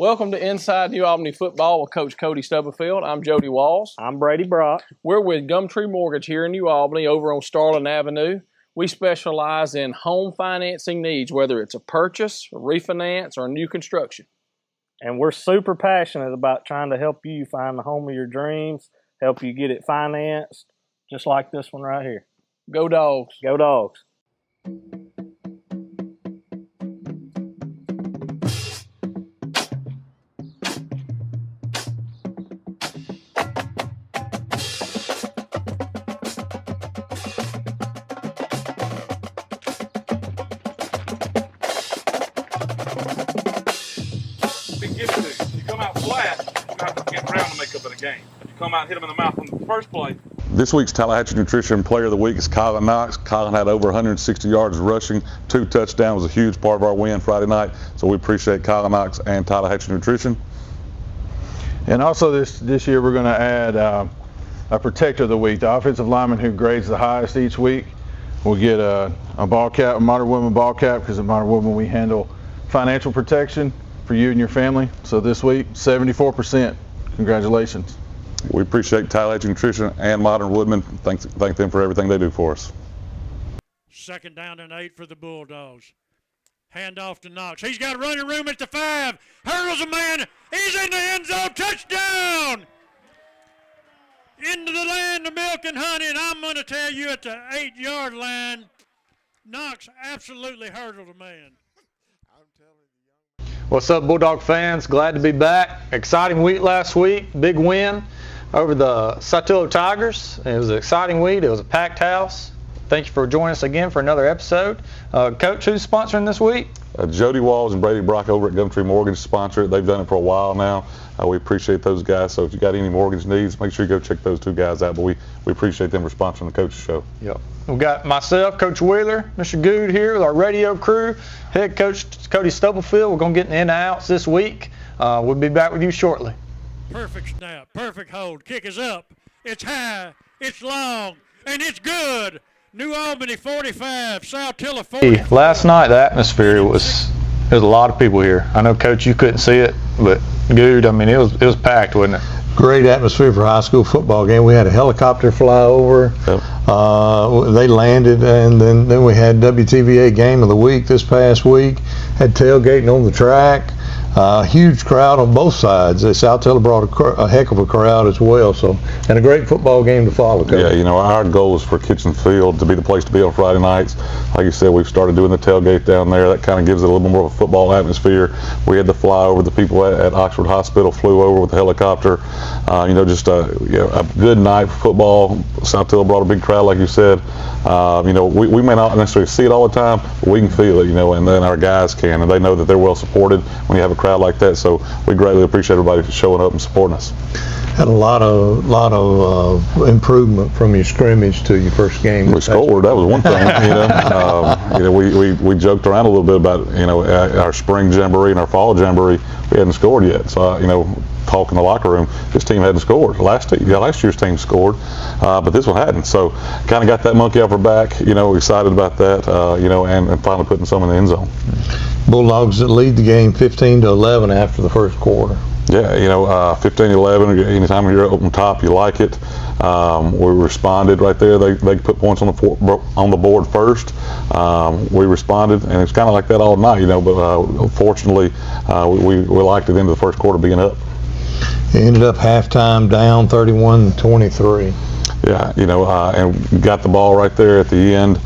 Welcome to Inside New Albany Football with Coach Cody Stubblefield. I'm Jody Walls. I'm Brady Brock. We're with Gumtree Mortgage here in New Albany over on Starling Avenue. We specialize in home financing needs, whether it's a purchase, a refinance, or new construction. And we're super passionate about trying to help you find the home of your dreams, help you get it financed, just like this one right here. Go Dogs. Go Dogs. Game. You come out and hit him in the mouth on the first play. This week's Tallahatchie Nutrition Player of the Week is Colin Knox. Colin had over 160 yards rushing, 2 touchdowns, was a huge part of our win Friday night. So we appreciate Colin Knox and Tallahatchie Nutrition. And also this year we're going to add a Protector of the Week. The offensive lineman who grades the highest each week will get a ball cap, a Modern Woman ball cap, because at Modern Woman we handle financial protection for you and your family. So this week, 74%. Congratulations. We appreciate Tallahatchie Nutrition and Modern Woodman. Thank them for everything they do for us. 2nd down and 8 for the Bulldogs. Hand off to Knox. He's got running room at the 5. Hurdles a man. He's in the end zone. Touchdown! Into the land of milk and honey. And I'm going to tell you at the 8-yard line, Knox absolutely hurdled a man. What's up, Bulldog fans? Glad to be back. Exciting week last week. Big win over the Satillo Tigers. It was an exciting week. It was a packed house. Thank you for joining us again for another episode. Coach, who's sponsoring this week? Jody Walls and Brady Brock over at Gumtree Mortgage sponsor it. They've done it for a while now. We appreciate those guys. So if you got any mortgage needs, make sure you go check those 2 guys out. But we appreciate them for sponsoring the Coach's Show. Yep. We've got myself, Coach Wheeler, Mr. Good here with our radio crew, head coach Cody Stubblefield. We're going to get in the in and outs this week. We'll be back with you shortly. Perfect snap, perfect hold. Kick is up. It's high, it's long, and it's good. New Albany 45, Satillo 40. Last night the atmosphere was a lot of people here. I know, Coach, you couldn't see it, but Good, I mean, it was packed, wasn't it? Great atmosphere for a high school football game. We had a helicopter fly over. Yep. They landed, and then we had WTVA Game of the Week this past week. Had tailgating on the track. Huge crowd on both sides. Satillo brought a heck of a crowd as well. So, and a great football game to follow, Coach. Yeah, you know, our goal is for Kitchen Field to be the place to be on Friday nights. Like you said, we've started doing the tailgate down there. That kind of gives it a little bit more of a football atmosphere. We had to fly over. The people at Oxford Hospital flew over with the helicopter. Just a good night for football. Satillo brought a big crowd, like you said. We may not necessarily see it all the time, but we can feel it, and then our guys can, and they know that they're well supported when you have a crowd like that. So we greatly appreciate everybody for showing up and supporting us. Had a lot of improvement from your scrimmage to your first game. We scored. That was one thing. We joked around a little bit about our spring jamboree and our fall jamboree. We hadn't scored yet. So talk in the locker room. This team hadn't scored. Last year's team scored, but this one hadn't. So kind of got that monkey off our back. Excited about that. And finally putting some in the end zone. Bulldogs that lead the game 15-11 after the first quarter. Yeah, 15-11. Anytime you're up on top, you like it. We responded right there. They put points on the board first. We responded, and it's kind of like that all night, But fortunately, we liked it into the first quarter being up. It ended up halftime down 31-23. Yeah, and got the ball right there at the end.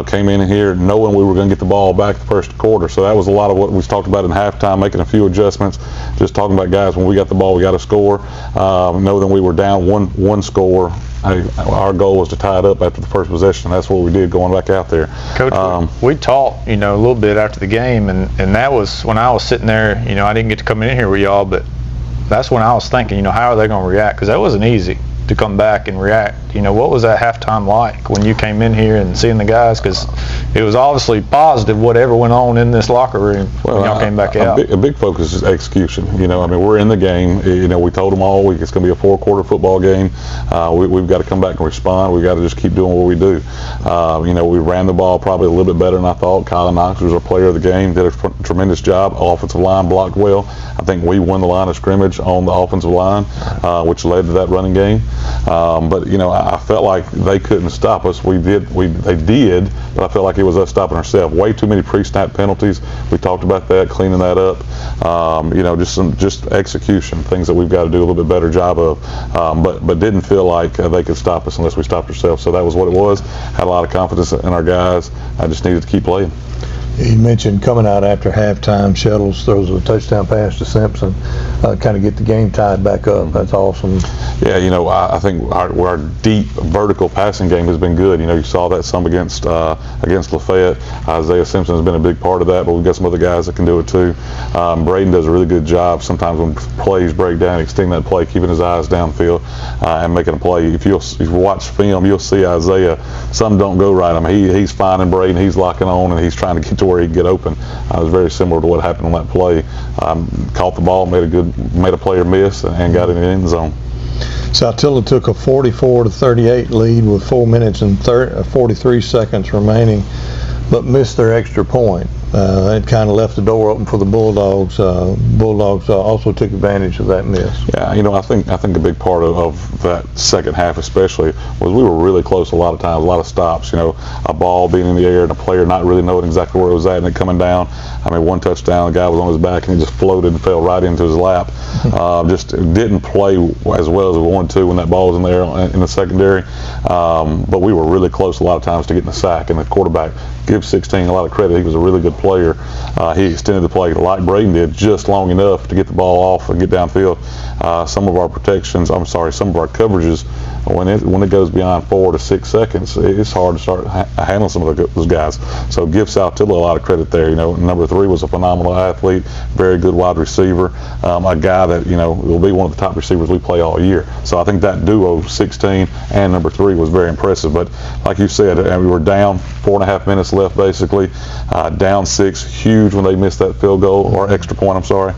Came in here knowing we were going to get the ball back the first quarter. So that was a lot of what we talked about in halftime, making a few adjustments. Just talking about, guys, when we got the ball, we got to score. Know that we were down one score. Our goal was to tie it up after the first possession. That's what we did going back out there. Coach, we talked, a little bit after the game, and that was when I was sitting there. I didn't get to come in here with y'all, but that's when I was thinking, how are they going to react? Because that wasn't easy to come back and react, You know, what was that halftime like when you came in here and seeing the guys? Because it was obviously positive whatever went on in this locker room when y'all came back out. A big focus is execution. You know, I mean, we're in the game. You know, we told them all week it's going to be a 4-quarter football game. We've got to come back and respond. We've got to just keep doing what we do. You know, we ran the ball probably a little bit better than I thought. Kyle Knox was our player of the game, did a tremendous job. Offensive line blocked well. I think we won the line of scrimmage on the offensive line, which led to that running game. But you know, I felt like they couldn't stop us. They did, but I felt like it was us stopping ourselves. Way too many pre-snap penalties. We talked about that, cleaning that up. You know, just execution, things that we've got to do a little bit better job of. But didn't feel like they could stop us unless we stopped ourselves. So that was what it was. Had a lot of confidence in our guys. I just needed to keep playing. You mentioned coming out after halftime, Shuttles throws a touchdown pass to Simpson, kind of get the game tied back up. That's awesome. Yeah, you know, I think our deep vertical passing game has been good. You know, you saw that some against Lafayette. Isaiah Simpson has been a big part of that, but we've got some other guys that can do it too. Braden does a really good job sometimes when plays break down, extending that play, keeping his eyes downfield, and making a play. If you watch film, you'll see Isaiah, some don't go right. I mean, he's finding Braden, he's locking on, and he's trying to get to where he can get open. It was very similar to what happened on that play. Caught the ball, made a player miss, and got in the end zone. Satillo took a 44-38 lead with 4 minutes and 43 seconds remaining, but missed their extra point. It kind of left the door open for the Bulldogs. Bulldogs also took advantage of that miss. Yeah, you know, I think a big part of that second half especially was we were really close a lot of times, a lot of stops. You know, a ball being in the air and a player not really knowing exactly where it was at and it coming down. I mean, one touchdown, the guy was on his back and he just floated and fell right into his lap. Just didn't play as well as we wanted to when that ball was in there in the secondary. But we were really close a lot of times to getting the sack, and the quarterback, give 16 a lot of credit. He was a really good player. He extended the play like Braden did just long enough to get the ball off and get downfield. Some of our coverages, when it goes beyond 4 to 6 seconds, it's hard to start handling some of those guys. So give Satillo a lot of credit there. You know, number 3 was a phenomenal athlete, very good wide receiver, a guy that, you know, will be one of the top receivers we play all year. So I think that duo, 16 and number 3, was very impressive. But like you said, we were down 4.5 minutes left basically, down 6, huge when they missed that field goal, or extra point, I'm sorry.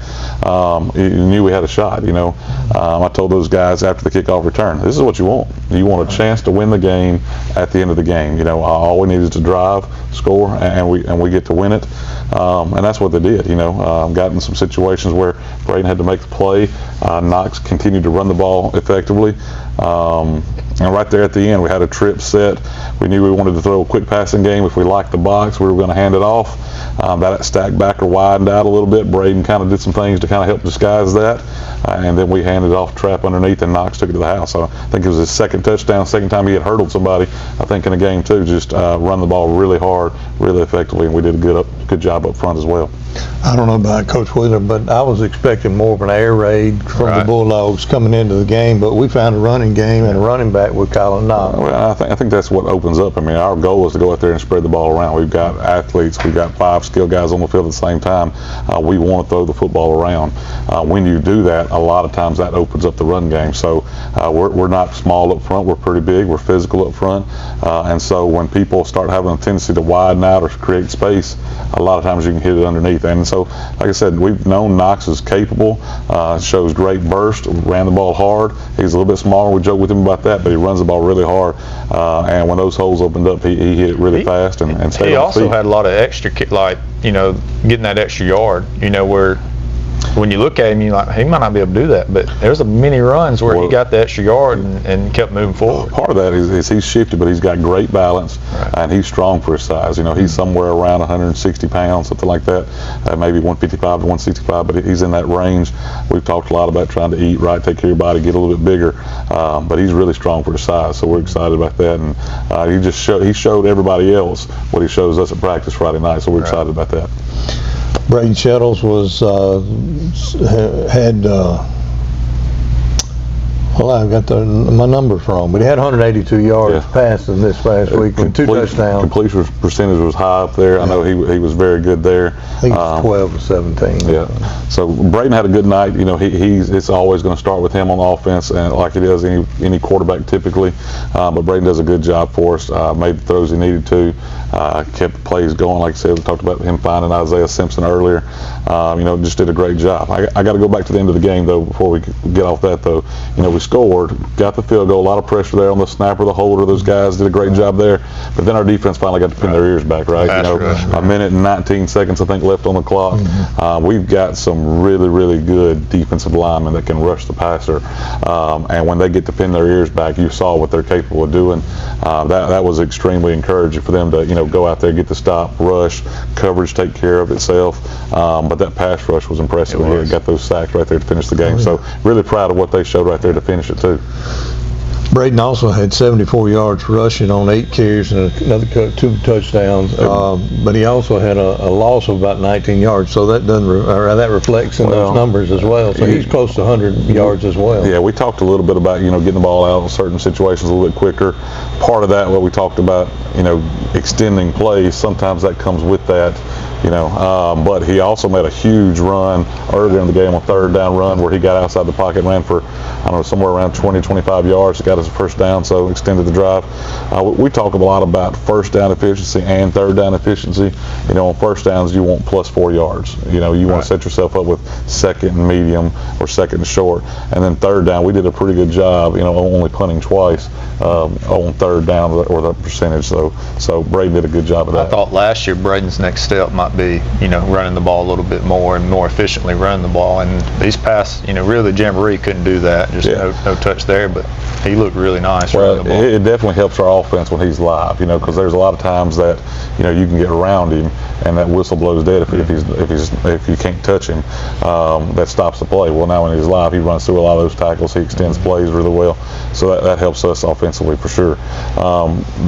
You knew we had a shot, you know. I told those guys after the kickoff return, this is what you want. You want a chance to win the game at the end of the game. You know, all we need is to drive, score, and we get to win it. And that's what they did, you know. Got in some situations where Braden had to make the play. Knox continued to run the ball effectively. And right there at the end, we had a trip set. We knew we wanted to throw a quick passing game. If we liked the box, we were going to hand it off. That stack backer widened out a little bit. Braden kind of did some things to kind of help disguise that. And then we handed off trap underneath, and Knox took it to the house. So I think it was his second touchdown, second time he had hurdled somebody, I think, in a game too. Just run the ball really hard, really effectively, and we did a good job up front as well. I don't know about Coach Wheeler, but I was expecting more of an air raid from the Bulldogs coming into the game, but we found a running game and a running back with Colin Knox. Well, I think that's what opens up. I mean, our goal is to go out there and spread the ball around. We've got athletes, we've got 5 skilled guys on the field at the same time. We want to throw the football around. When you do that, a lot of times that opens up the run game. So we're not small up front, we're pretty big, we're physical up front. And so when people start having a tendency to widen out or create space, a lot of times you can hit it underneath. And so, like I said, we've known Knox is capable, shows great burst, ran the ball hard. He's a little bit smaller, we joke with him about that, but he runs the ball really hard. And when those holes opened up, he hit it really fast and stayed on his feet. He also had a lot of extra, like, you know, getting that extra yard, you know, where when you look at him, you're like, he might not be able to do that, but there's many runs where he got the extra yard and kept moving forward. Part of that is he's shifty, but he's got great balance, and he's strong for his size. You know, he's somewhere around 160 pounds, something like that, maybe 155 to 165, but he's in that range. We've talked a lot about trying to eat right, take care of your body, get a little bit bigger, but he's really strong for his size, so we're excited about that. And he showed everybody else what he shows us at practice Friday night, so we're excited about that. Braden Shuttles was had Well, I've got my numbers wrong, but he had 182 yards passing this past week with 2 touchdowns. Completion percentage was high up there. I know he was very good there. I think it's 12 to 17. Yeah. So Braden had a good night. You know, it's always going to start with him on offense, and like it does any quarterback typically. But Braden does a good job for us. Made the throws he needed to. Kept the plays going. Like I said, we talked about him finding Isaiah Simpson earlier. You know, just did a great job. I got to go back to the end of the game though. Before we get off that though, you know, we scored, got the field goal, a lot of pressure there on the snapper, the holder. Those guys did a great job there. But then our defense finally got to pin their ears back, right? You know, a minute and 19 seconds I think left on the clock. We've got some really, really good defensive linemen that can rush the passer. And when they get to pin their ears back, you saw what they're capable of doing. That was extremely encouraging for them to, you know, go out there, get the stop, rush, coverage take care of itself. But that pass rush was impressive. He got those sacks right there to finish the game. So really proud of what they showed right there to finish it too. Braden also had 74 yards rushing on 8 carries and another 2 touchdowns. But he also had a loss of about 19 yards. So that that reflects in those numbers as well. So he's close to 100 yards as well. Yeah, we talked a little bit about, you know, getting the ball out in certain situations a little bit quicker. Part of that, what we talked about, you know, extending plays, sometimes that comes with that, you know. But he also made a huge run earlier in the game on 3rd down run where he got outside the pocket and ran for, I don't know, somewhere around 20, 25 yards. Got his first down, so extended the drive. We talk a lot about 1st down efficiency and 3rd down efficiency. You know, on 1st downs, you want plus 4 yards. You know, you want to set yourself up with 2nd and medium or 2nd and short. And then 3rd down, we did a pretty good job, you know, only punting twice on 3rd down or the percentage. So Braden did a good job of that. I thought last year Braden's next step might be, you know, running the ball a little bit more and more efficiently running the ball. And these past, you know, really the Jamboree couldn't do that. Just no touch there, but he looked really nice. Well, it definitely helps our offense when he's live, you know, because there's a lot of times that, you know, you can get around him and that whistle blows dead if you can't touch him. That stops the play. Well, now when he's live, he runs through a lot of those tackles. He extends plays really well, so that helps us offensively for sure.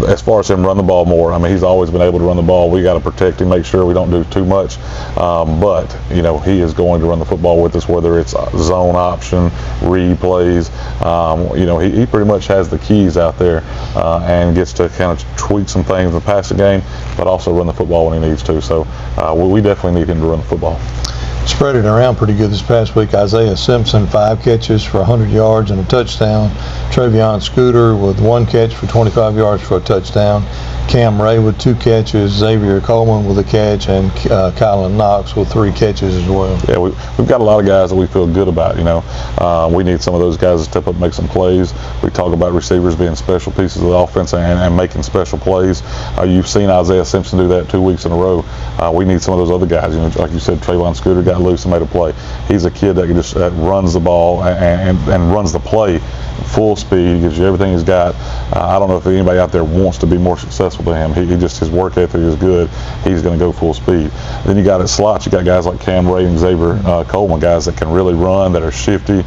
As far as him run the ball more, I mean, he's always been able to run the ball. We got to protect him, make sure we don't do too much. But you know, he is going to run the football with us, whether it's zone option, read plays. You know, he pretty much has the keys out there and gets to kind of tweak some things in the passing game, but also run the football when he needs to. So we definitely need him to run the football. Spread it around pretty good this past week. Isaiah Simpson, 5 catches for 100 yards and a touchdown. Travion Scooter with 1 catch for 25 yards for a touchdown. Cam Ray with 2 catches. Xavier Coleman with a catch, and Kylan Knox with 3 catches as well. Yeah, we've got a lot of guys that we feel good about. You know, we need some of those guys to step up and make some plays. We talk about receivers being special pieces of the offense and making special plays. You've seen Isaiah Simpson do that 2 weeks in a row. We need some of those other guys. You know, like you said, Travion Scooter got loose and made a play. He's a kid that just runs the ball and runs the play full speed, gives you everything he's got. I don't know if anybody out there wants to be more successful than him. His work ethic is good. He's going to go full speed. Then you got at slots, you got guys like Cam Ray and Xavier Coleman, guys that can really run, that are shifty.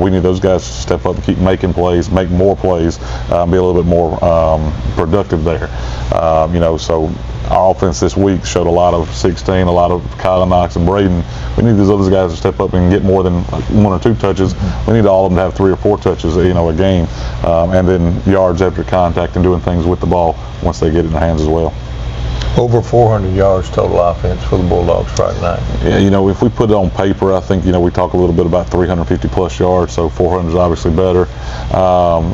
We need those guys to step up and keep making plays, make more plays, be a little bit more productive there. You know, so our offense this week showed a lot of 16, a lot of Kylan Knox and Braden. We need these other guys to step up and get more than 1 or 2 touches. We need all of them to have 3 or 4 touches, you know, a game, and then yards after contact and doing things with the ball once they get it in their hands as well. Over 400 yards total offense for the Bulldogs Friday night. Yeah, you know, if we put it on paper, I think, you know, we talk a little bit about 350 plus yards, so 400 is obviously better.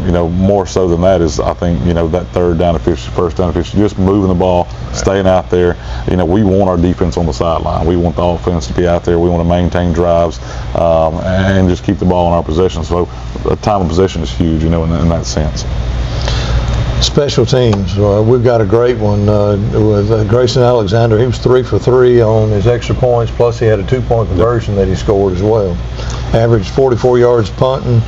You know, more so than that is, I think, you know, that 3rd down efficiency, 1st down efficiency, just moving the ball, staying out there. You know, we want our defense on the sideline. We want the offense to be out there. We want to maintain drives and just keep the ball in our possession. So the time of possession is huge, you know, in that sense. Special teams. We've got a great one with Grayson Alexander. He was 3 for 3 on his extra points, plus he had a 2-point conversion that he scored as well. Averaged 44 yards punting.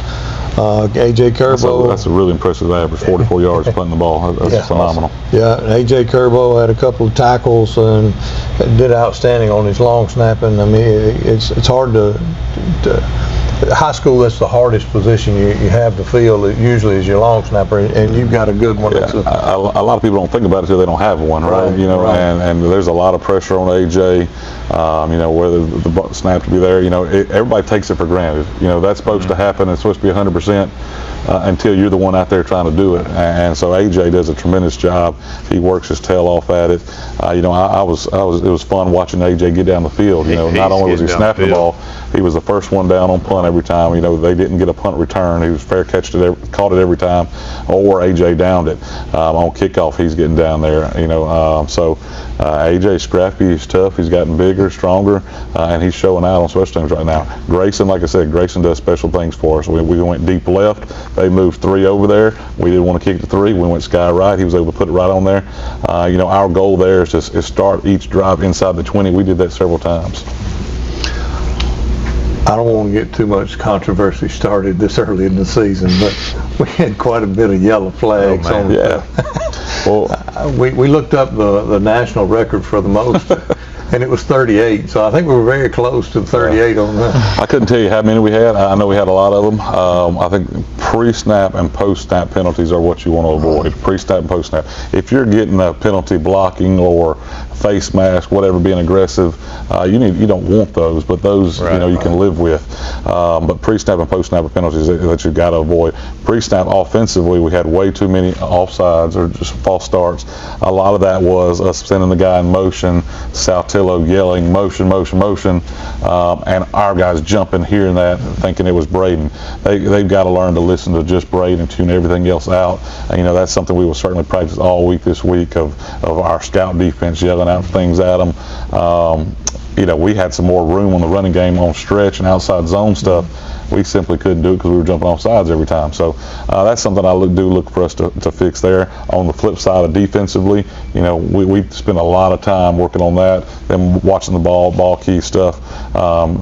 A.J. Curbo. That's a really impressive average, 44 yards punting the ball. That's phenomenal. Yeah, A.J. Curbo had a couple of tackles and did outstanding on his long snapping. I mean, it's hard to high school, that's the hardest position you have to fill. It usually is your long snapper, and you've got a good one. Yeah. A lot of people don't think about it until they don't have one, right? Right, You know, right. and there's a lot of pressure on AJ. You know, whether the snap to be there, you know, everybody takes it for granted. You know, that's supposed to happen. It's supposed to be 100% until you're the one out there trying to do it. And so AJ does a tremendous job. He works his tail off at it. You know, it was fun watching AJ get down the field. You know, not only was he snapping the ball, he was the first one down on punt every time. You know, they didn't get a punt return. He was fair catch caught it every time, or AJ downed it. On kickoff, he's getting down there. You know, AJ's scrappy. He's tough. He's gotten bigger, stronger, and he's showing out on special teams right now. Grayson, like I said, Grayson does special things for us. We went deep left. They moved 3 over there. We didn't want to kick the 3. We went sky right. He was able to put it right on there. You know, our goal there is to start each drive inside the 20. We did that several times. I don't want to get too much controversy started this early in the season, but we had quite a bit of yellow flags on it. Yeah. Well, we looked up the national record for the most, and it was 38. So I think we were very close to 38 on that. I couldn't tell you how many we had. I know we had a lot of them. I think pre-snap and post-snap penalties are what you want to avoid. Pre-snap and post-snap. If you're getting a penalty blocking or face mask, whatever, being aggressive, you don't want those, but those you know you can live with. But pre-snap and post-snap are penalties that you've got to avoid. Pre-snap offensively, we had way too many offsides or just false starts. A lot of that was us sending the guy in motion, Satillo yelling motion, motion, motion, and our guys jumping, hearing that, thinking it was Braden. They've got to learn to listen to just Braden and tune everything else out. And, you know, that's something we will certainly practice all week this week of our scout defense yelling out things at them. You know, we had some more room on the running game on stretch and outside zone stuff. We simply couldn't do it because we were jumping off sides every time. So that's something I do look for us to fix there. On the flip side of defensively, you know, we spend a lot of time working on that, then watching the ball key stuff.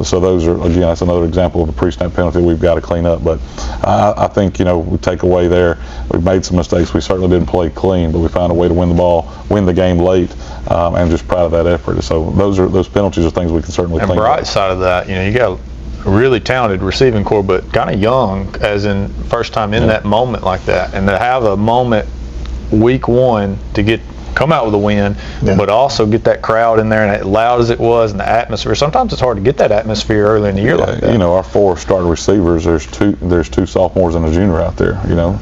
So those are, again, that's another example of a pre-snap penalty we've got to clean up. But I think, you know, we take away there. We've made some mistakes. We certainly didn't play clean, but we found a way to win the game late, and just proud of that effort. So those penalties are things we can certainly clean up. And bright side of that, you know, you got a really talented receiving core, but kind of young, as in first time in that moment like that, and to have a moment week 1 to come out with a win, but also get that crowd in there, and as loud as it was, and the atmosphere. Sometimes it's hard to get that atmosphere early in the year like that. You know, our 4 starting receivers, there's two sophomores and a junior out there. You know,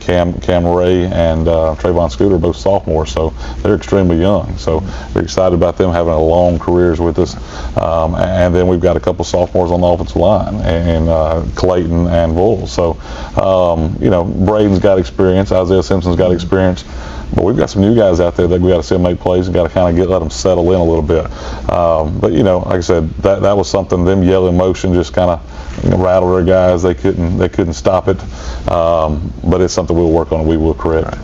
Cam Ray and Trayvon Scooter, both sophomores, so they're extremely young. So we're excited about them having a long careers with us. And then we've got a couple sophomores on the offensive line, and Clayton and Bull. So you know, Braden's got experience, Isaiah Simpson's got experience. But we've got some new guys out there that we got to see them make plays and got to kind of let them settle in a little bit. But you know, like I said, that was something. Them yelling motion just kind of rattled our guys. They couldn't stop it. But it's something we'll work on and we will correct.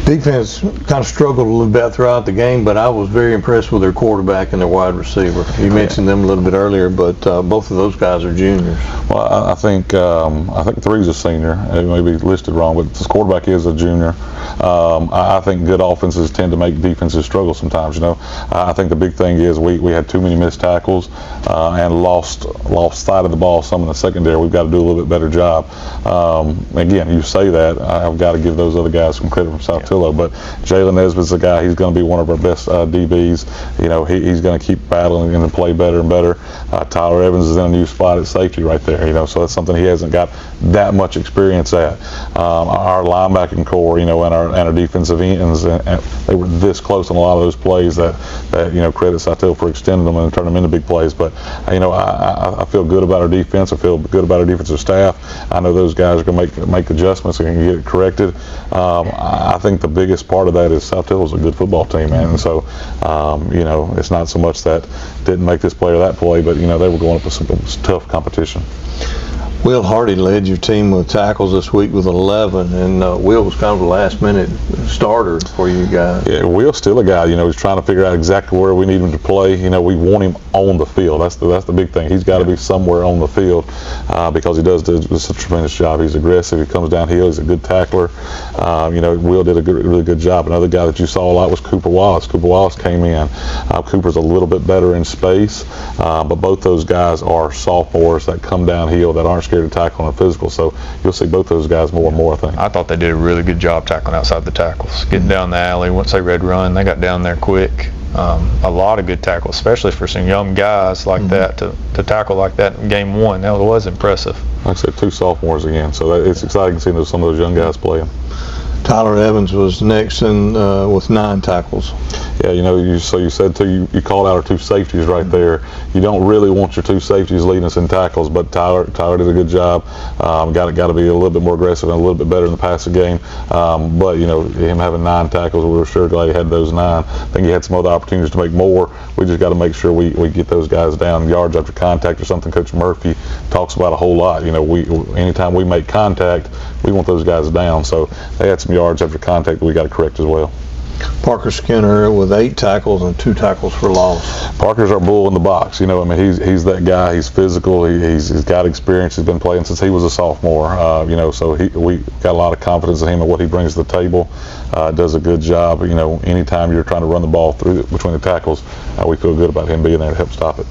Defense kind of struggled a little bit throughout the game, but I was very impressed with their quarterback and their wide receiver. You mentioned them a little bit earlier, but both of those guys are juniors. Well, I think 3's a senior. It may be listed wrong, but this quarterback is a junior. I think good offenses tend to make defenses struggle sometimes. You know, I think the big thing is we had too many missed tackles and lost sight of the ball some in the secondary. We've got to do a little bit better job. Again, you say that, I've got to give those other guys some credit from Satillo. But Jalen Nesbitt's a guy. He's going to be one of our best DBs. You know, he's going to keep battling and play better and better. Tyler Evans is in a new spot at safety right there. You know, so that's something he hasn't got that much experience at. Our linebacking core, you know, and our defensive ends, and they were this close on a lot of those plays that you know, credit Satillo for extending them and turning them into big plays. But you know, I feel good about our defense. I feel good about our defensive staff. I know those guys are going to make adjustments and get it corrected. I think the biggest part of that is Satillo's a good football team, man. And so, you know, it's not so much that didn't make this play or that play, but you know, they were going up with some tough competition. Will Hardy led your team with tackles this week with 11, and Will was kind of a last-minute starter for you guys. Yeah, Will's still a guy. He's trying to figure out exactly where we need him to play. We want him on the field. That's the big thing. He's got to be somewhere on the field because he does a tremendous job. He's aggressive. He comes downhill. He's a good tackler. Will did a really good job. Another guy that you saw a lot was Cooper Wallace. Cooper Wallace came in. Cooper's a little bit better in space, but both those guys are sophomores that come downhill that aren't scared to tackle on a physical, so you'll see both those guys more and more, I think. I thought they did a really good job tackling outside the tackles, getting down the alley. Once they read run, they got down there quick. A lot of good tackles, especially for some young guys like that to tackle like that in game one. That was impressive. Like I said, 2 sophomores again, so it's exciting seeing some of those young guys playing. Tyler Evans was next in with 9 tackles. Yeah, you said too, you called out our 2 safeties right there. You don't really want your 2 safeties leading us in tackles, but Tyler did a good job. Got to be a little bit more aggressive and a little bit better in the passing game. But him having 9 tackles, we were sure glad he had those 9. I think he had some other opportunities to make more. We just got to make sure we get those guys down yards after contact or something. Coach Murphy talks about a whole lot. Anytime we make contact, we want those guys down. So they had some yards after contact that we got to correct as well. Parker Skinner with 8 tackles and 2 tackles for loss. Parker's our bull in the box. He's that guy. He's physical. He's got experience. He's been playing since he was a sophomore. So we got a lot of confidence in him and what he brings to the table. Does a good job. Anytime you're trying to run the ball through between the tackles, we feel good about him being there to help stop it.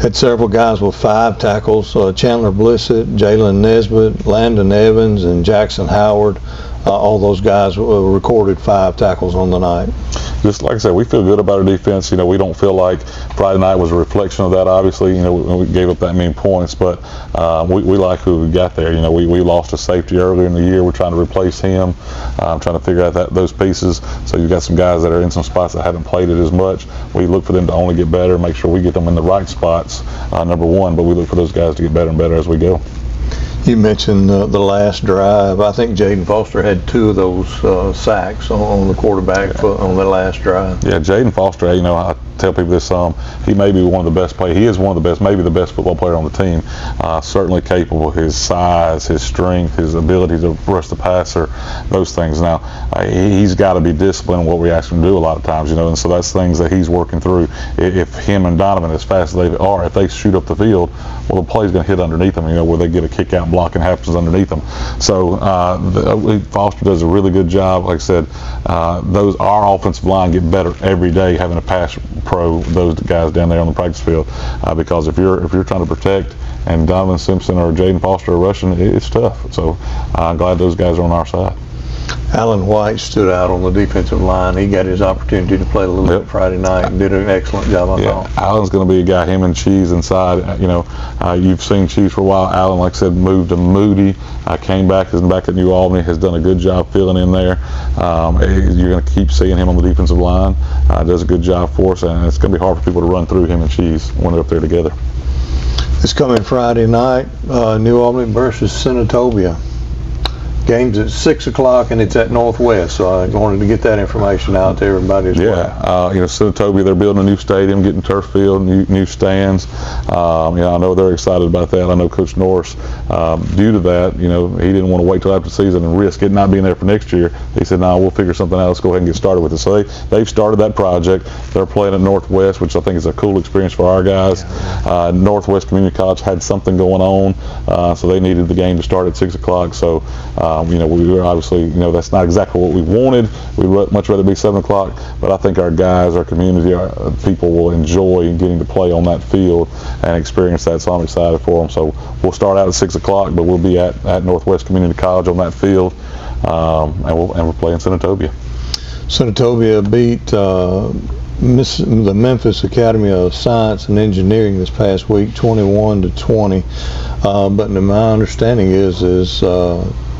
Had several guys with 5 tackles. Chandler Blissett, Jalen Nesbitt, Landon Evans, and Jackson Howard. All those guys recorded 5 tackles on the night. Just like I said, we feel good about our defense. We don't feel like Friday night was a reflection of that. Obviously, we gave up that many points, but we like who we got there. We lost a safety earlier in the year. We're trying to replace him. Trying to figure out those pieces. So you've got some guys that are in some spots that haven't played it as much. We look for them to only get better, make sure we get them in the right spots, number one, but we look for those guys to get better and better as we go. You mentioned the last drive. I think Jaden Foster had 2 of those sacks on the quarterback on the last drive. Yeah, Jaden Foster, I tell people this, he may be one of the best players. He is one of the best, maybe the best football player on the team. Certainly capable. His size, his strength, his ability to rush the passer, those things. Now, he's got to be disciplined in what we ask him to do a lot of times, and so that's things that he's working through. If him and Donovan, as fast as they are, if they shoot up the field, well, the play's going to hit underneath them, where they get a kick out blocking happens underneath them. So Foster does a really good job. Like I said, our offensive line get better every day having a pass pro, those guys down there on the practice field, because if you're trying to protect and Donovan Simpson or Jaden Foster are rushing, it's tough. So I'm glad those guys are on our side. Alan White stood out on the defensive line. He got his opportunity to play a little bit Friday night and did an excellent job, I thought. Alan's going to be a guy, him and Cheese inside. You've seen Cheese for a while. Alan, like I said, moved to Moody. Came back, is back at New Albany, has done a good job filling in there. You're going to keep seeing him on the defensive line. Does a good job for us, and it's going to be hard for people to run through him and Cheese when they're up there together. This coming Friday night, New Albany versus Senatobia. Game's at 6 o'clock and it's at Northwest, so I wanted to get that information out to everybody as well. Senatobia, they're building a new stadium, getting turf field, new stands. I know they're excited about that. I know Coach Norris, due to that, he didn't want to wait till after the season and risk it not being there for next year. He said, no, we'll figure something out. Let's go ahead and get started with it. So they've started that project. They're playing at Northwest, which I think is a cool experience for our guys. Northwest Community College had something going on, so they needed the game to start at 6 o'clock. So, we were obviously, that's not exactly what we wanted. We'd much rather be 7 o'clock, but I think our guys, our community, our people will enjoy getting to play on that field and experience that, so I'm excited for them. So we'll start out at 6 o'clock, but we'll be at Northwest Community College on that field, and we're playing Senatobia. Senatobia beat the Memphis Academy of Science and Engineering this past week, 21-20. But my understanding is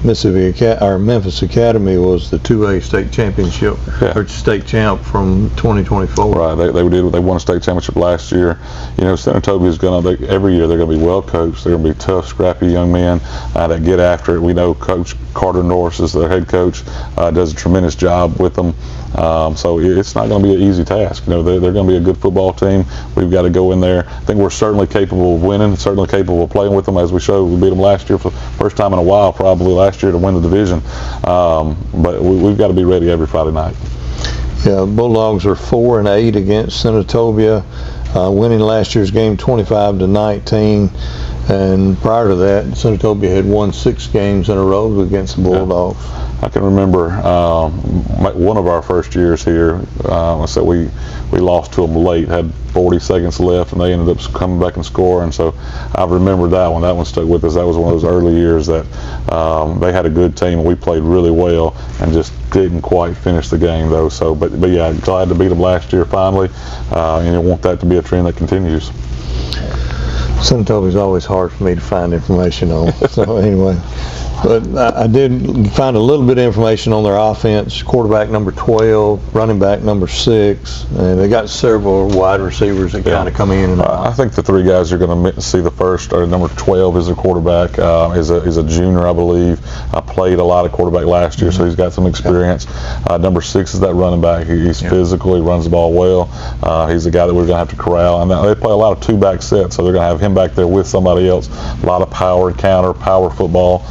Memphis Academy was the 2A state championship, or state champ from 2024. Right, they won a state championship last year. Senatobia is every year they're going to be well coached. They're going to be tough, scrappy young men that get after it. We know Coach Carter Norris is their head coach, does a tremendous job with them. So it's not going to be an easy task. They're going to be a good football team. We've got to go in there. I think we're certainly capable of winning, certainly capable of playing with them, as we showed. We beat them last year for the first time in a while, probably last year, to win the division. But we've got to be ready every Friday night. Yeah, Bulldogs are 4-8 against Senatobia, winning last year's game 25-19. And prior to that, Senatobia had won 6 games in a row against the Bulldogs. I can remember one of our first years here. So we lost to them late, had 40 seconds left, and they ended up coming back and scoring. So I remember that one. That one stuck with us. That was one of those early years that they had a good team, and we played really well, and just didn't quite finish the game though. So, but yeah, glad to beat them last year finally, and you want that to be a trend that continues. Senatobia is always hard for me to find information on. So anyway, but I did find a little bit of information on their offense. Quarterback number 12, running back number 6, and they got several wide receivers that kind of come in and out. I think the 3 guys you're going to see the first are number 12 is a quarterback, is a junior, I believe. Played a lot of quarterback last year, so he's got some experience. Number 6 is that running back. He's physical. He runs the ball well. He's the guy that we're going to have to corral. And they play a lot of 2-back sets, so they're going to have him back there with somebody else. A lot of power, counter, power football.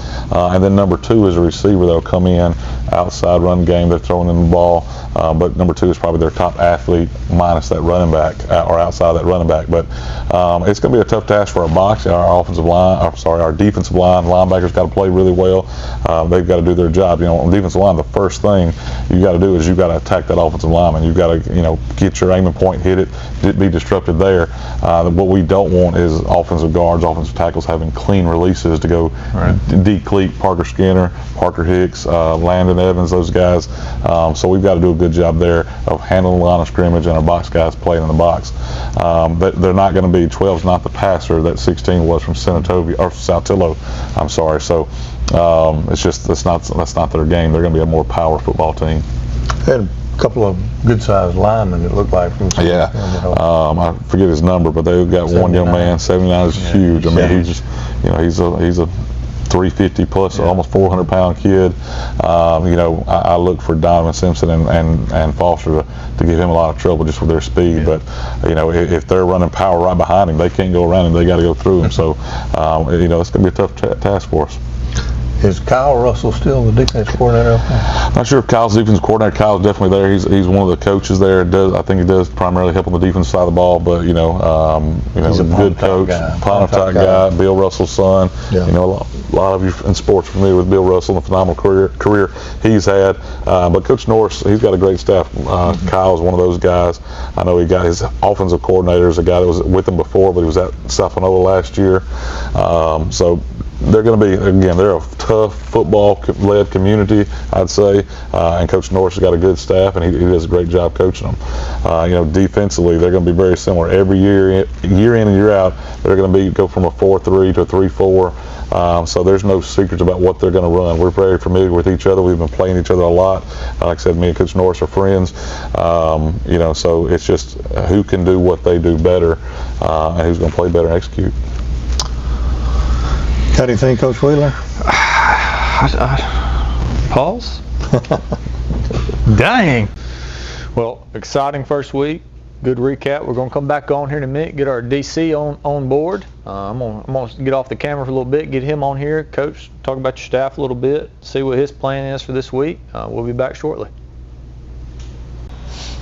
And then number 2 is a receiver that'll come in, outside run game. They're throwing in the ball, but number 2 is probably their top athlete minus that running back or outside that running back. But it's going to be a tough task for our box, our offensive line. Our defensive line. Linebackers got to play really well. They've got to do their job. On the defensive line, the first thing you got to do is you got to attack that offensive lineman. You've got to get your aiming point, hit it, be disrupted there. What we don't want is offensive guards, offensive tackles having clean releases to go deep cleat. Parker Skinner, Parker Hicks, Landon Evans, those guys. So we've got to do a good job there of handling the line of scrimmage and our box guys playing in the box. But they're not going to be 12's not the passer that 16 was from Senatobia or Satillo. I'm sorry. So it's just that's not their game. They're going to be a more power football team. Had a couple of good-sized linemen, it looked like. From I forget his number, but they've got 79. One young man. 79 is huge. I mean, he's a 350 plus, almost 400-pound kid. I look for Donovan Simpson and Foster to give him a lot of trouble just with their speed. But if they're running power right behind him, they can't go around him. They got to go through him. So it's going to be a tough task for us. Is Kyle Russell still the defense coordinator? Not sure if Kyle's defense coordinator. Kyle's definitely there. He's one of the coaches there. I think he does primarily help on the defense side of the ball. But he's a good coach, Pontiac guy. Bill Russell's son. Yeah. A lot of you in sports are familiar with Bill Russell and the phenomenal career he's had. But Coach Norris, he's got a great staff. Kyle's one of those guys. I know he got his offensive coordinator is a guy that was with him before, but he was at South Panola last year. So they're going to be, again, they're a tough football-led community, I'd say, and Coach Norris has got a good staff, and he does a great job coaching them. Defensively, they're going to be very similar. Every year in and year out, they're going to go from a 4-3 to a 3-4. So there's no secrets about what they're going to run. We're very familiar with each other. We've been playing each other a lot. Like I said, me and Coach Norris are friends. So it's just who can do what they do better, and who's going to play better and execute. How do you think, Coach Wheeler? Pause? Dang. Well, exciting first week. Good recap. We're going to come back on here in a minute, get our DC on board. I'm going to get off the camera for a little bit, get him on here. Coach, talk about your staff a little bit, see what his plan is for this week. We'll be back shortly.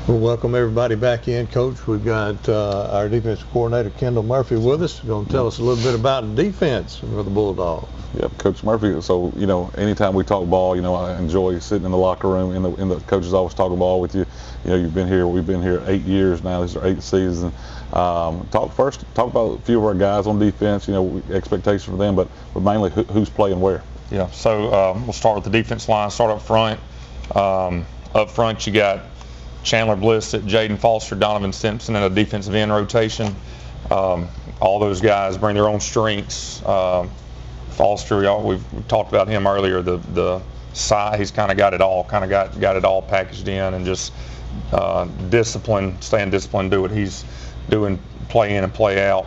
We'll welcome everybody back in, Coach. We've got our defensive coordinator, Kendall Murphy, with us. He's going to tell us a little bit about defense for the Bulldogs. Yep, Coach Murphy. So, anytime we talk ball, I enjoy sitting in the locker room. In the coaches always talk ball with you. You've been here. We've been here 8 years now. These are 8 seasons. Talk about a few of our guys on defense. Expectations for them, but mainly who's playing where. Yeah. So we'll start with the defense line. Start up front. Up front, you got Chandler Bliss, Jaden Foster, Donovan Simpson, and a defensive end rotation. All those guys bring their own strengths. Foster, we've talked about him earlier. The size, he's kind of got it all, got it all packaged in, and just discipline, staying disciplined, do what he's doing, play in and play out.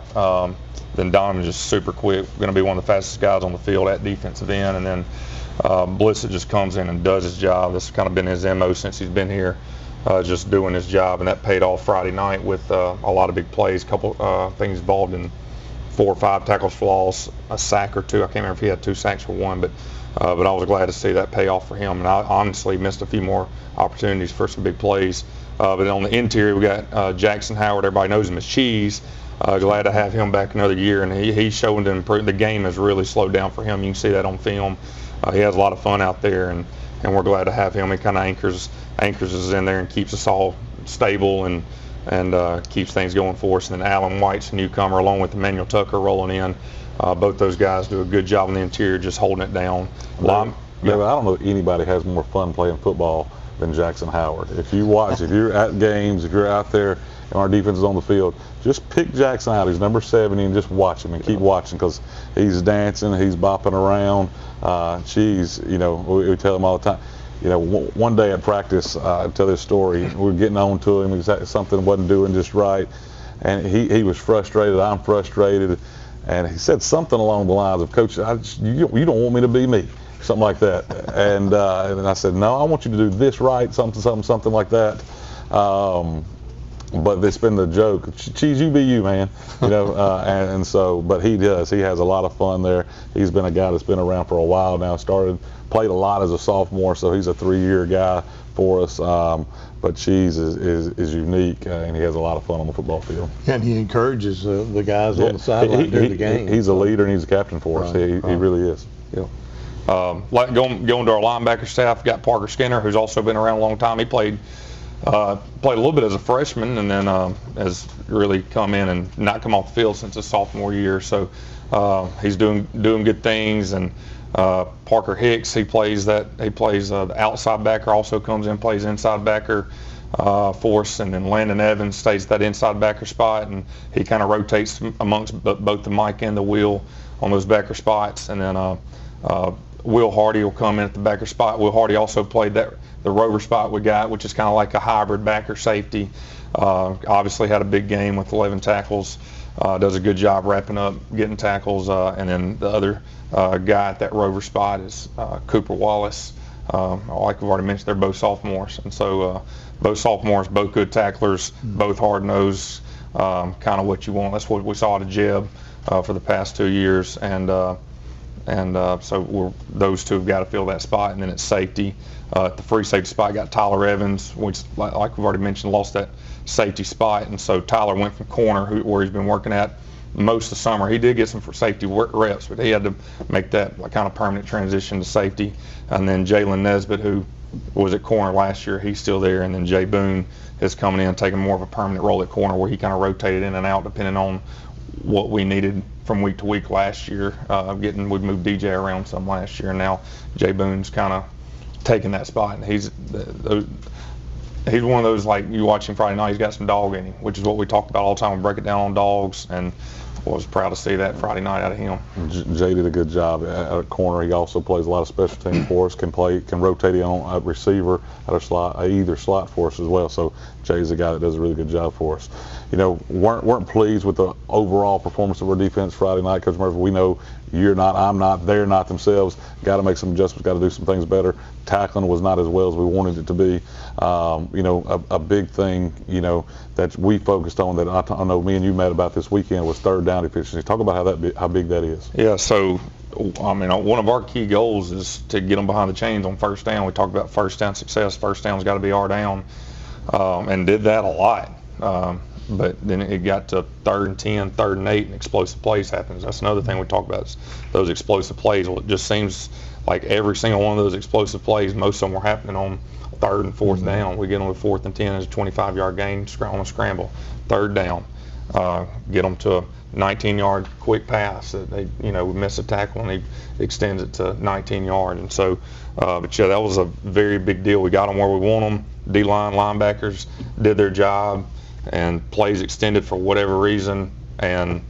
Then Donovan's just super quick, going to be one of the fastest guys on the field at defensive end, and then Blissett just comes in and does his job. That's kind of been his MO since he's been here, just doing his job, and that paid off Friday night with a lot of big plays, couple things involved in 4 or 5 tackles for loss, a sack or 2. I can't remember if he had 2 sacks or 1, but I was glad to see that pay off for him. And I honestly missed a few more opportunities for some big plays. But on the interior, we got Jackson Howard. Everybody knows him as Cheese. Glad to have him back another year, and he's showing to improve. The game has really slowed down for him. You can see that on film. He has a lot of fun out there, and we're glad to have him. He kind of anchors us in there and keeps us all stable and keeps things going for us. And then Alan White's a newcomer, along with Emmanuel Tucker rolling in. Both those guys do a good job on the interior, just holding it down. I don't know if anybody has more fun playing football than Jackson Howard. If you watch, if you're at games, if you're out there and our defense is on the field, just pick Jackson out. He's number 70 and just watch him and keep watching, because he's dancing, he's bopping around. We tell him all the time. One day at practice, I tell this story, we were getting on to him, something wasn't doing just right, and he was frustrated, I'm frustrated, and he said something along the lines of, Coach, you don't want me to be me, something like that. And I said, no, I want you to do this right, something like that. But it's been the joke, Cheese, you be you, man. But he does. He has a lot of fun there. He's been a guy that's been around for a while now. Played a lot as a sophomore, so he's a 3-year guy for us. But Cheese is unique, and he has a lot of fun on the football field. And he encourages the guys on the sideline during the game. He's a leader, and he's a captain for us. He really is. Yeah. Going to our linebacker staff, got Parker Skinner, who's also been around a long time. He played a little bit as a freshman, and then has really come in and not come off the field since his sophomore year. So he's doing good things. And Parker Hicks, he plays the outside backer, also comes in, plays inside backer for us. And then Landon Evans stays at that inside backer spot, and he kind of rotates amongst both the Mike and the Will on those backer spots. And then Will Hardy will come in at the backer spot. Will Hardy also played the rover spot we got, which is kind of like a hybrid backer safety. Obviously had a big game with 11 tackles. Does a good job wrapping up, getting tackles. And then the other guy at that rover spot is Cooper Wallace. Like we've already mentioned, they're both sophomores. And so both sophomores, both good tacklers, both hard-nosed, kind of what you want. That's what we saw at Jeb for the past 2 years. So those two have got to fill that spot. And then at safety, the free safety spot, got Tyler Evans, which, like we've already mentioned, lost that safety spot. And so Tyler went from corner, where he's been working at most of the summer. He did get some for safety reps, but he had to make that kind of permanent transition to safety. And then Jalen Nesbitt, who was at corner last year, he's still there. And then Jay Boone is coming in, taking more of a permanent role at corner, where he kind of rotated in and out depending on what we needed from week to week last year. We moved DJ around some last year, and now Jay Boone's kind of taking that spot. And he's one of those, like, you watch him Friday night, he's got some dog in him, which is what we talked about all the time. We break it down on dogs, and I was proud to see that Friday night out of him. Jay did a good job at corner. He also plays a lot of special teams for us, can rotate on a receiver at either slot for us as well. So Jay's a guy that does a really good job for us. Weren't pleased with the overall performance of our defense Friday night. Coach Murphy, we know you're not, I'm not, they're not themselves. Got to make some adjustments, got to do some things better. Tackling was not as well as we wanted it to be. A big thing, that we focused on, that I know me and you met about this weekend, was third down efficiency. Talk about how big that is. Yeah, so one of our key goals is to get them behind the chains on first down. We talked about first down success. First down's got to be our down, and did that a lot. But then it got to 3rd and 10, 3rd and 8, and explosive plays happens. That's another thing we talk about, is those explosive plays. Well, it just seems like every single one of those explosive plays, most of them were happening on 3rd and 4th down. We get them to 4th and 10 as a 25-yard gain on a scramble. 3rd down, get them to a 19-yard quick pass. We miss a tackle and he extends it to 19 yards. And so, but yeah, that was a very big deal. We got them where we want them. D-line linebackers did their job, and plays extended for whatever reason, and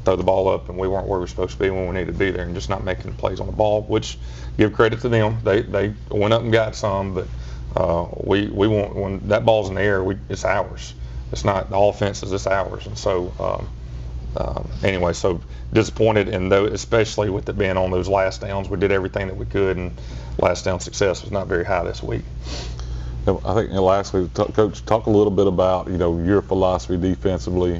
throw the ball up and we weren't where we're supposed to be when we needed to be there, and just not making plays on the ball, which give credit to them. They went up and got some, but we want, when that ball's in the air, it's ours. It's not the offense, it's ours. And so anyway, so disappointed, and though, especially with it being on those last downs, we did everything that we could, and last down success was not very high this week. I think lastly, Coach, talk a little bit about your philosophy defensively.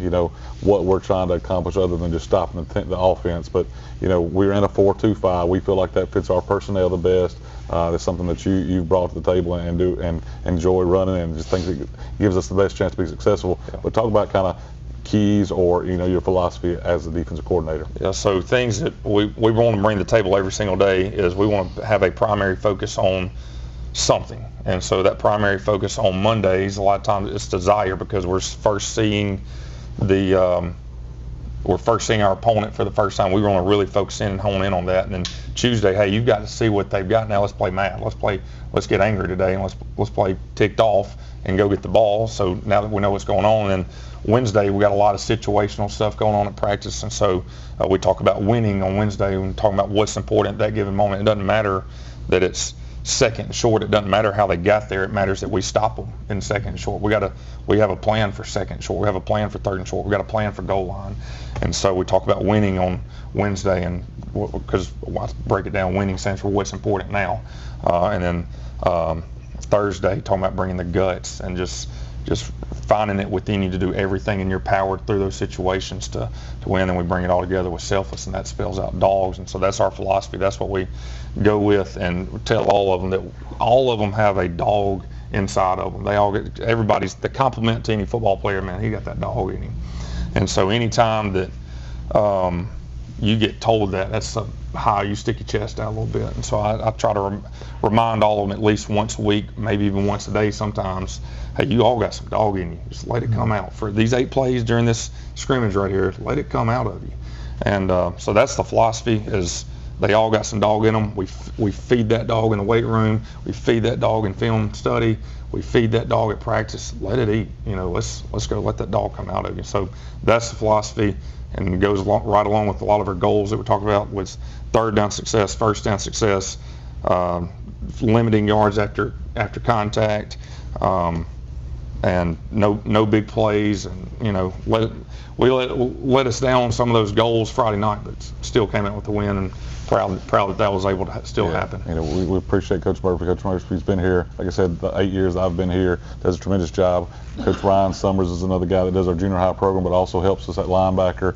What we're trying to accomplish other than just stopping the offense. But we're in a 4-2-5. We feel like that fits our personnel the best. That's something that you've brought to the table and enjoy running, and just think it gives us the best chance to be successful. Yeah. But talk about kind of keys or your philosophy as the defensive coordinator. Yeah. So things that we want to bring to the table every single day is we want to have a primary focus on something. And so that primary focus on Mondays, a lot of times it's desire, because we're first seeing our opponent for the first time. We want to really focus in and hone in on that. And then Tuesday, hey, you've got to see what they've got now. Let's play mad. Let's get angry today, and let's play ticked off and go get the ball. So now that we know what's going on, and Wednesday we got a lot of situational stuff going on at practice, and so we talk about winning on Wednesday and talking about what's important at that given moment. It doesn't matter that it's second and short. It doesn't matter how they got there. It matters that we stop them in second and short. We have a plan for second and short. We have a plan for third and short. We got a plan for goal line. And so we talk about winning on Wednesday, and because I break it down, winning stands for what's important now. And then Thursday, talking about bringing the guts and just finding it within you to do everything in your power through those situations to win. And we bring it all together with selfless, and that spells out dogs. And so that's our philosophy. That's what we go with, and tell all of them that all of them have a dog inside of them. They all get, everybody's the compliment to any football player, man, he got that dog in him. And so anytime that you get told that's how you stick your chest out a little bit. And so I try to remind all of them at least once a week, maybe even once a day sometimes, hey, you all got some dog in you. Just let it come out. For these 8 plays during this scrimmage right here, let it come out of you. And so that's the philosophy, is they all got some dog in them. We feed that dog in the weight room. We feed that dog in film study. We feed that dog at practice. Let it eat. Let's go let that dog come out of you. So that's the philosophy, and it goes right along with a lot of our goals that we talked about, with third down success, first down success, limiting yards after contact, and no big plays, and let us down on some of those goals Friday night, but still came out with the win, and proud that was able to still happen. We appreciate Coach Murphy. Coach Murphy's been here, like I said, the 8 years I've been here, does a tremendous job. Coach Ryan Summers is another guy that does our junior high program, but also helps us at linebacker.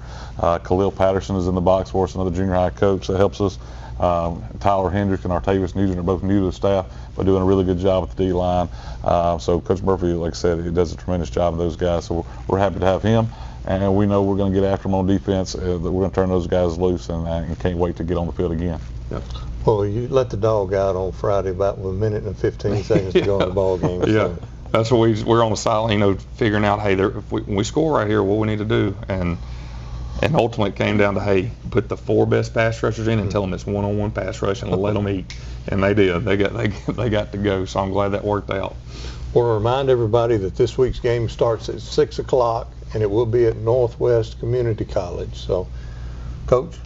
Khalil Patterson is in the box for us, another junior high coach that helps us. Tyler Hendrick and Artavius Nugent are both new to the staff, but doing a really good job with the D-line. So Coach Murphy, like I said, he does a tremendous job of those guys. So we're happy to have him. And we know we're going to get after them on defense. We're going to turn those guys loose, and can't wait to get on the field again. Yep. Well, you let the dog out on Friday about 1 minute and 15 seconds to go in the ball game. Yeah, so. That's what we're on the sideline, figuring out, hey, when we score right here, what we need to do. And ultimately it came down to, hey, put the 4 best pass rushers in and tell them it's one-on-one pass rush and let them eat. And they did. They got to go. So I'm glad that worked out. We'll remind everybody that this week's game starts at 6 o'clock, and it will be at Northwest Community College. So, Coach?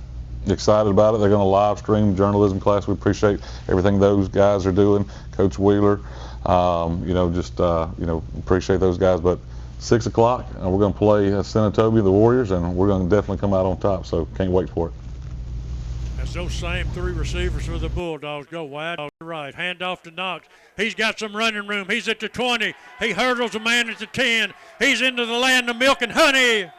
Excited about it. They're going to live stream journalism class. We appreciate everything those guys are doing. Coach Wheeler, appreciate those guys. But 6 o'clock, we're going to play Senatobia, the Warriors, and we're going to definitely come out on top. So can't wait for it. As those same 3 receivers for the Bulldogs go wide to the right. Hand off to Knox. He's got some running room. He's at the 20. He hurdles a man at the 10. He's into the land of milk and honey.